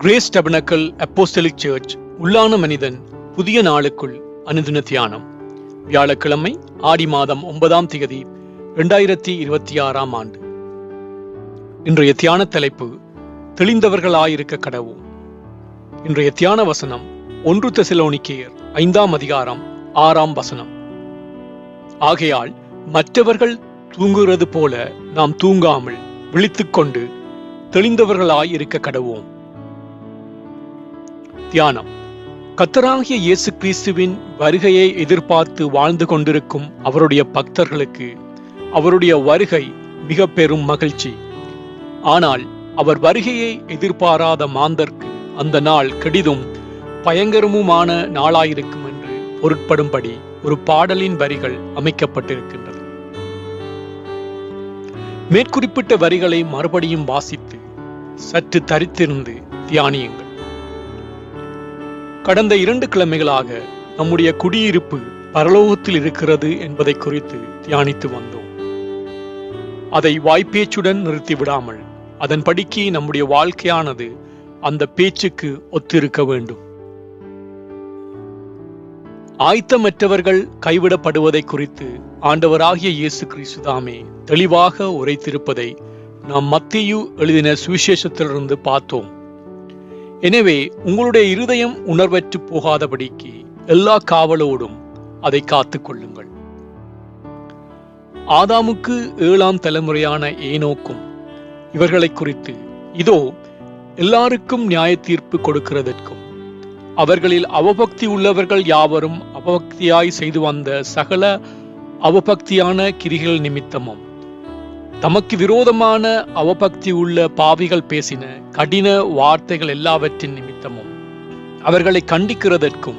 Grace டெபனக்கல் apostolic search உள்ளான மனிதன் புதிய நாளுக்குள் அனுதின தியானம். வியாழக்கிழமை ஆடி மாதம் 9ஆம் தேதி 2026ஆம் ஆண்டு. இன்றைய தியான தலைப்பு தெளிந்தவர்களாயிருக்க கடவோம். இன்றைய தியான வசனம் 1 தெசலோனிக்கேயர் 5ஆம் அதிகாரம் 6ஆம் வசனம். ஆகையால் மற்றவர்கள் தூங்குகிறது போல நாம் தூங்காமல் விழித்துக்கொண்டு தெளிந்தவர்களாயிருக்க கடவோம். தியானம். கர்த்தராகிய இயேசு கிறிஸ்துவின் வருகையை எதிர்பார்த்து வாழ்ந்து கொண்டிருக்கும் அவருடைய பக்தர்களுக்கு அவருடைய வருகை மிக பெரும் மகிழ்ச்சி. ஆனால் அவர் வருகையை எதிர்பாராத மாந்தர்க்கு அந்த நாள் கெடிதும் பயங்கரமுமான நாளாயிருக்கும் என்று பொருட்படும்படி ஒரு பாடலின் வரிகள் அமைக்கப்பட்டிருக்கின்றது. மேற்குறிப்பிட்ட வரிகளை மறுபடியும் வாசித்து சற்று தரித்திருந்து தியானியுங்கள். கடந்த 2 கிழமைகளாக நம்முடைய குடியிருப்பு பரலோகத்தில் இருக்கிறது என்பதை குறித்து தியானித்து வந்தோம். அதை வாய்ப்பேச்சுடன் நிறுத்திவிடாமல் அதன்படிக்கு நம்முடைய வாழ்க்கையானது அந்த பேச்சுக்கு ஒத்திருக்க வேண்டும். ஆயத்தமற்றவர்கள் கைவிடப்படுவதை குறித்து ஆண்டவராகிய இயேசு கிறிஸ்து தாமே தெளிவாக உரைத்திருப்பதை நாம் மத்தேயு எழுதின சுவிசேஷத்திலிருந்து பார்த்தோம். எனவே உங்களுடைய இருதயம் உணர்வற்று போகாதபடிக்கு எல்லா காவலோடும் அதை காத்துக் கொள்ளுங்கள். ஆதாமுக்கு 7ஆம் தலைமுறையான ஏனோக்கும் இவர்களை குறித்து இதோ எல்லாருக்கும் நியாய தீர்ப்பு கொடுக்கிறதற்கும் அவர்களில் அவபக்தி உள்ளவர்கள் யாவரும் அவபக்தியாய் செய்து வந்த சகல அவபக்தியான கிரிகள் நிமித்தமும் தமக்கு விரோதமான அவபக்தி உள்ள பாவிகள் பேசின கடின வார்த்தைகள் எல்லாவற்றின் நிமித்தமும் அவர்களை கண்டிக்கிறதற்கும்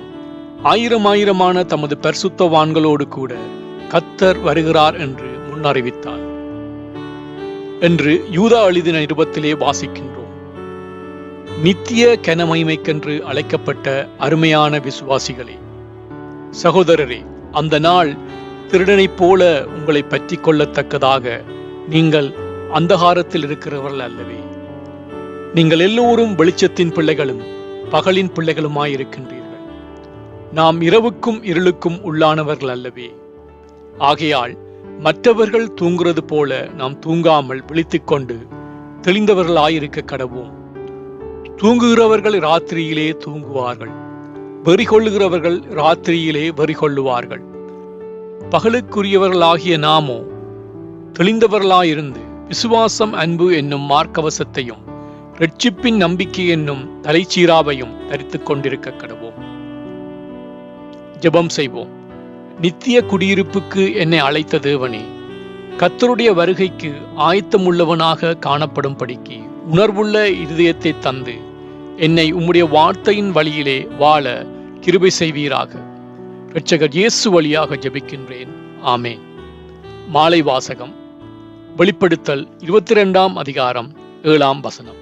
ஆயிரமான தமது பரிசுத்தவான்களோடு கூட கர்த்தர் வருகிறார் என்று முன்னறிவித்தார் என்று யூதா எழுதின நிருபத்திலே வாசிக்கின்றோம். நித்திய கனமகிமைக்கென்று அழைக்கப்பட்ட அருமையான விசுவாசிகளே, சகோதரரே, அந்த நாள் திருடனைப் போல உங்களை பற்றி கொள்ளத்தக்கதாக நீங்கள் அந்தகாரத்தில் இருக்கிறவர்கள் அல்லவே. நீங்கள் எல்லோரும் வெளிச்சத்தின் பிள்ளைகளும் பகலின் பிள்ளைகளுமாயிருக்கின்றீர்கள். நாம் இரவுக்கும் இருளுக்கும் உள்ளானவர்கள் அல்லவே. ஆகையால் மற்றவர்கள் தூங்குறது போல நாம் தூங்காமல் விழித்துக்கொண்டு தெளிந்தவர்களாயிருக்க கடவோம். தூங்குகிறவர்கள் ராத்திரியிலே தூங்குவார்கள், வெறி கொள்ளுகிறவர்கள் ராத்திரியிலே வெறி கொள்ளுவார்கள். பகலுக்குரியவர்களாகிய நாமோ தெளிந்தவர்களாயிருந்து விசுவாசம், அன்பு என்னும் மார்க்கவசத்தையும் இரட்சிப்பின் நம்பிக்கை என்னும் தலைச்சீராவையும் தரித்துக் கொண்டிருக்க கடவோம். ஜெபம் செய்வோம். நித்திய குடியிருப்புக்கு என்னை அழைத்த தேவனே, கர்த்தருடைய வருகைக்கு ஆயத்தமுள்ளவனாக காணப்படும்படிக்கு உணர்வுள்ள இருதயத்தை தந்து என்னை உம்முடைய வார்த்தையின் வழியிலே வாழ கிருபை செய்வீராக. இரட்சகர் இயேசு வழியாக ஜெபிக்கின்றேன். ஆமேன். மாலை வாசகம். வெளிப்படுத்தல் 22ஆம் அதிகாரம் 7ஆம் வசனம்.